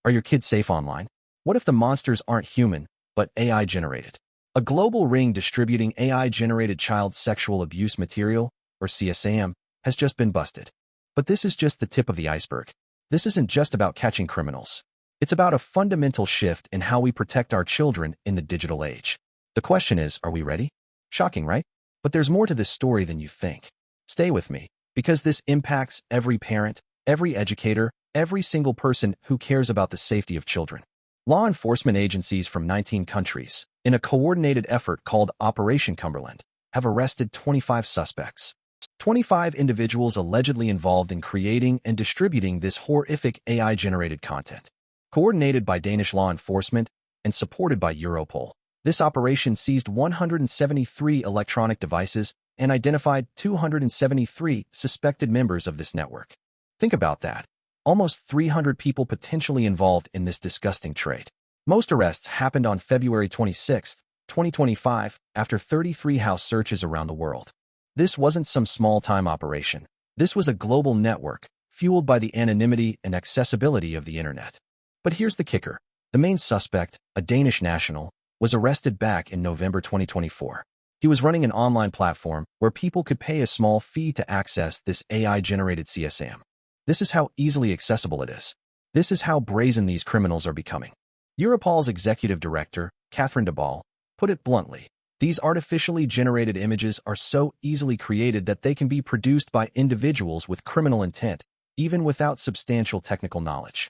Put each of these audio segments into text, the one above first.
Are your kids safe online? What if the monsters aren't human, but AI-generated? A global ring distributing AI-generated child sexual abuse material, or CSAM, has just been busted. But this is just the tip of the iceberg. This isn't just about catching criminals. It's about a fundamental shift in how we protect our children in the digital age. The question is, are we ready? Shocking, right? But there's more to this story than you think. Stay with me, because this impacts every parent, every educator, every single person who cares about the safety of children. Law enforcement agencies from 19 countries, in a coordinated effort called Operation Cumberland, have arrested 25 suspects. 25 individuals allegedly involved in creating and distributing this horrific AI-generated content. Coordinated by Danish law enforcement and supported by Europol, this operation seized 173 electronic devices and identified 273 suspected members of this network. Think about that. Almost 300 people potentially involved in this disgusting trade. Most arrests happened on February 26, 2025, after 33 house searches around the world. This wasn't some small-time operation. This was a global network, fueled by the anonymity and accessibility of the internet. But here's the kicker. The main suspect, a Danish national, was arrested back in November 2024. He was running an online platform where people could pay a small fee to access this AI-generated CSAM. This is how easily accessible it is. This is how brazen these criminals are becoming. Europol's executive director, Catherine de Ball, put it bluntly. These artificially generated images are so easily created that they can be produced by individuals with criminal intent, even without substantial technical knowledge.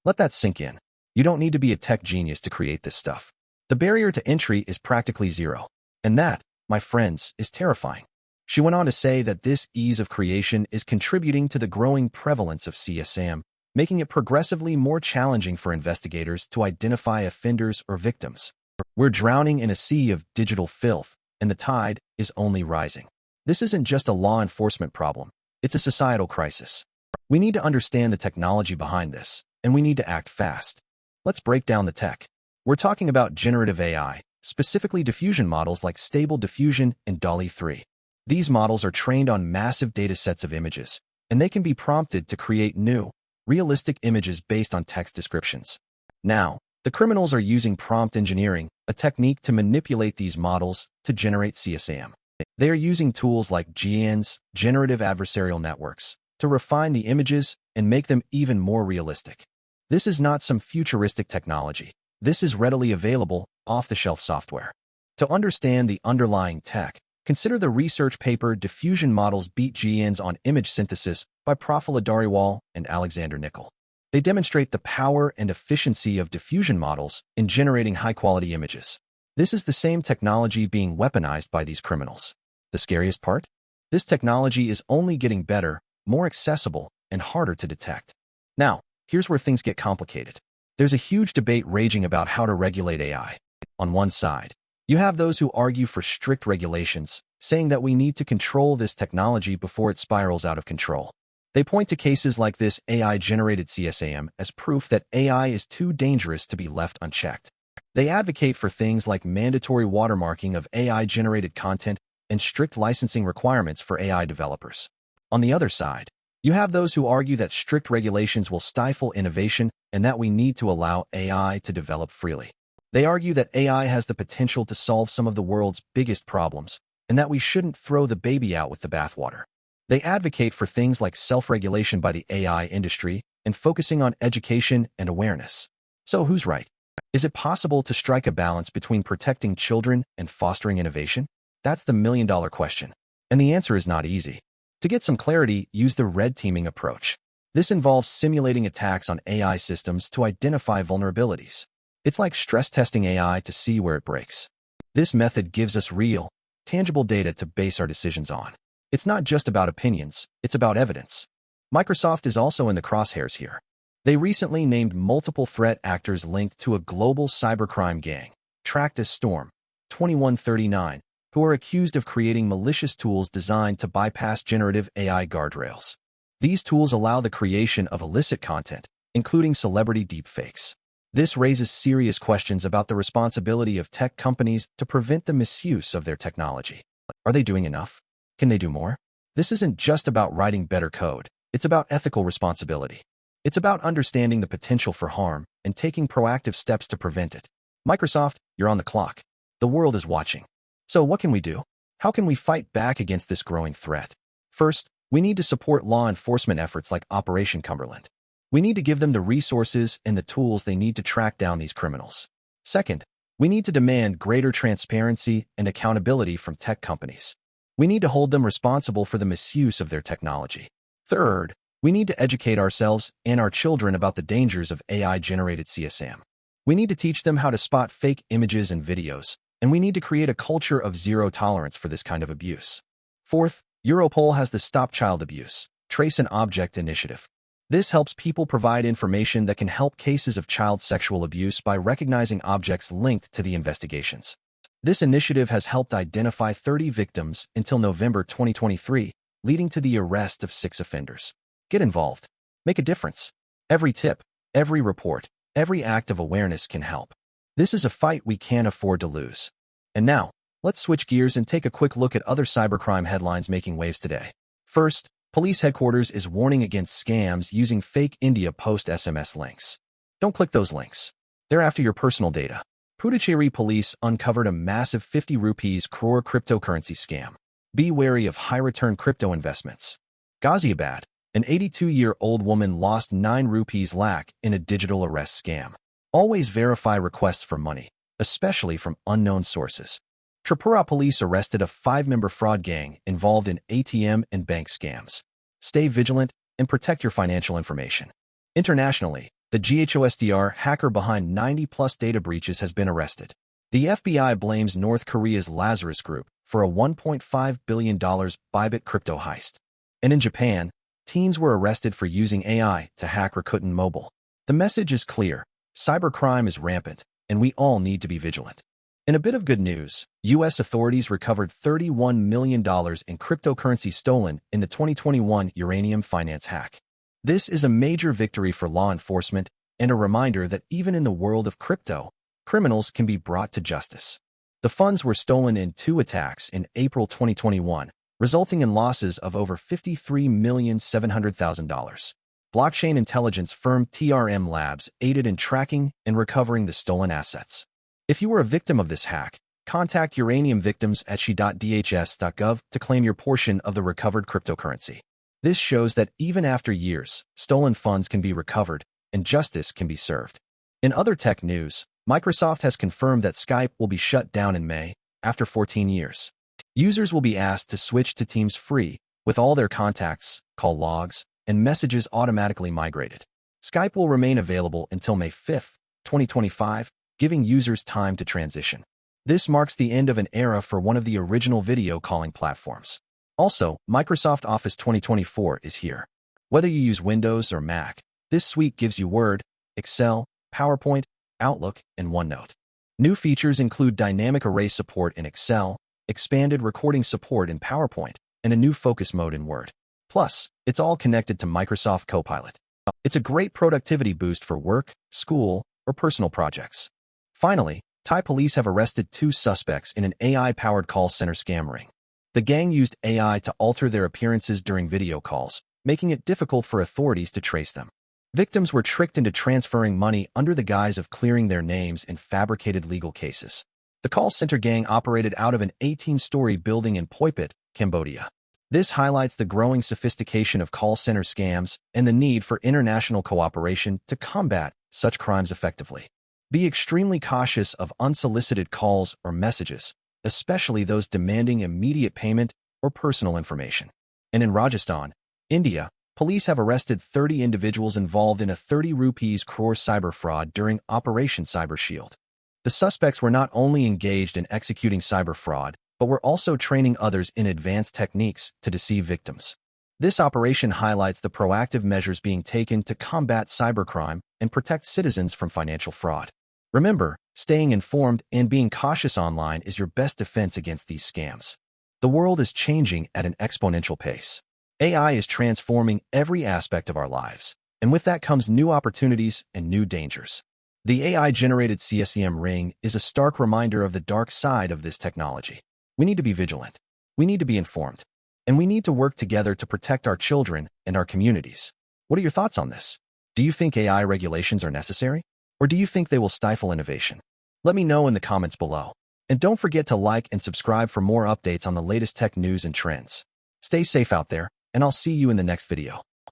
Let that sink in. You don't need to be a tech genius to create this stuff. The barrier to entry is practically zero. And that, my friends, is terrifying. She went on to say that this ease of creation is contributing to the growing prevalence of CSAM, making it progressively more challenging for investigators to identify offenders or victims. We're drowning in a sea of digital filth, and the tide is only rising. This isn't just a law enforcement problem. It's a societal crisis. We need to understand the technology behind this, and we need to act fast. Let's break down the tech. We're talking about generative AI, specifically diffusion models like Stable Diffusion and DALL-E 3. These models are trained on massive datasets of images, and they can be prompted to create new, realistic images based on text descriptions. Now, the criminals are using prompt engineering, a technique to manipulate these models to generate CSAM. They are using tools like GANs, generative adversarial networks, to refine the images and make them even more realistic. This is not some futuristic technology. This is readily available, off-the-shelf software. To understand the underlying tech, consider the research paper Diffusion Models Beat GANs on Image Synthesis by Prafula Dhariwal and Alexander Nickel. They demonstrate the power and efficiency of diffusion models in generating high-quality images. This is the same technology being weaponized by these criminals. The scariest part? This technology is only getting better, more accessible, and harder to detect. Now, here's where things get complicated. There's a huge debate raging about how to regulate AI. On one side, you have those who argue for strict regulations, saying that we need to control this technology before it spirals out of control. They point to cases like this AI-generated CSAM as proof that AI is too dangerous to be left unchecked. They advocate for things like mandatory watermarking of AI-generated content and strict licensing requirements for AI developers. On the other side, you have those who argue that strict regulations will stifle innovation and that we need to allow AI to develop freely. They argue that AI has the potential to solve some of the world's biggest problems, and that we shouldn't throw the baby out with the bathwater. They advocate for things like self-regulation by the AI industry and focusing on education and awareness. So who's right? Is it possible to strike a balance between protecting children and fostering innovation? That's the million-dollar question. And the answer is not easy. To get some clarity, use the red teaming approach. This involves simulating attacks on AI systems to identify vulnerabilities. It's like stress testing AI to see where it breaks. This method gives us real, tangible data to base our decisions on. It's not just about opinions, it's about evidence. Microsoft is also in the crosshairs here. They recently named multiple threat actors linked to a global cybercrime gang, tracked as Storm 2139, who are accused of creating malicious tools designed to bypass generative AI guardrails. These tools allow the creation of illicit content, including celebrity deepfakes. This raises serious questions about the responsibility of tech companies to prevent the misuse of their technology. Are they doing enough? Can they do more? This isn't just about writing better code. It's about ethical responsibility. It's about understanding the potential for harm and taking proactive steps to prevent it. Microsoft, you're on the clock. The world is watching. So what can we do? How can we fight back against this growing threat? First, we need to support law enforcement efforts like Operation Cumberland. We need to give them the resources and the tools they need to track down these criminals. Second, we need to demand greater transparency and accountability from tech companies. We need to hold them responsible for the misuse of their technology. Third, we need to educate ourselves and our children about the dangers of AI-generated CSAM. We need to teach them how to spot fake images and videos, and we need to create a culture of zero tolerance for this kind of abuse. Fourth, Europol has the Stop Child Abuse, Trace an Object initiative. This helps people provide information that can help cases of child sexual abuse by recognizing objects linked to the investigations. This initiative has helped identify 30 victims until November 2023, leading to the arrest of 6 offenders. Get involved. Make a difference. Every tip, every report, every act of awareness can help. This is a fight we can't afford to lose. And now, let's switch gears and take a quick look at other cybercrime headlines making waves today. First, police headquarters is warning against scams using fake India Post SMS links. Don't click those links. They're after your personal data. Puducherry police uncovered a massive 50 rupees crore cryptocurrency scam. Be wary of high-return crypto investments. Ghaziabad, an 82-year-old woman lost 9 rupees lakh in a digital arrest scam. Always verify requests for money, especially from unknown sources. Tripura police arrested a 5-member fraud gang involved in ATM and bank scams. Stay vigilant and protect your financial information. Internationally, the GHOSDR hacker behind 90-plus data breaches has been arrested. The FBI blames North Korea's Lazarus Group for a $1.5 billion Bybit crypto heist. And in Japan, teens were arrested for using AI to hack Rakuten Mobile. The message is clear. Cybercrime is rampant, and we all need to be vigilant. In a bit of good news, U.S. authorities recovered $31 million in cryptocurrency stolen in the 2021 uranium finance hack. This is a major victory for law enforcement and a reminder that even in the world of crypto, criminals can be brought to justice. The funds were stolen in 2 attacks in April 2021, resulting in losses of over $53,700,000. Blockchain intelligence firm TRM Labs aided in tracking and recovering the stolen assets. If you were a victim of this hack, contact uranium victims at shi.dhs.gov to claim your portion of the recovered cryptocurrency. This shows that even after years, stolen funds can be recovered and justice can be served. In other tech news, Microsoft has confirmed that Skype will be shut down in May after 14 years. Users will be asked to switch to Teams free with all their contacts, call logs, and messages automatically migrated. Skype will remain available until May 5, 2025, giving users time to transition. This marks the end of an era for one of the original video calling platforms. Also, Microsoft Office 2024 is here. Whether you use Windows or Mac, this suite gives you Word, Excel, PowerPoint, Outlook, and OneNote. New features include dynamic array support in Excel, expanded recording support in PowerPoint, and a new focus mode in Word. Plus, it's all connected to Microsoft Copilot. It's a great productivity boost for work, school, or personal projects. Finally, Thai police have arrested 2 suspects in an AI-powered call center scam ring. The gang used AI to alter their appearances during video calls, making it difficult for authorities to trace them. Victims were tricked into transferring money under the guise of clearing their names in fabricated legal cases. The call center gang operated out of an 18-story building in Phuket, Cambodia. This highlights the growing sophistication of call center scams and the need for international cooperation to combat such crimes effectively. Be extremely cautious of unsolicited calls or messages, especially those demanding immediate payment or personal information. And in Rajasthan, India, police have arrested 30 individuals involved in a 30 rupees crore cyber fraud during Operation Cyber Shield. The suspects were not only engaged in executing cyber fraud, but were also training others in advanced techniques to deceive victims. This operation highlights the proactive measures being taken to combat cybercrime and protect citizens from financial fraud. Remember, staying informed and being cautious online is your best defense against these scams. The world is changing at an exponential pace. AI is transforming every aspect of our lives, and with that comes new opportunities and new dangers. The AI-generated CSAM ring is a stark reminder of the dark side of this technology. We need to be vigilant. We need to be informed. And we need to work together to protect our children and our communities. What are your thoughts on this? Do you think AI regulations are necessary? Or Or do you think they will stifle innovation? Let me know in the comments below. And don't forget to like and subscribe for more updates on the latest tech news and trends. Stay safe out there, and I'll see you in the next video.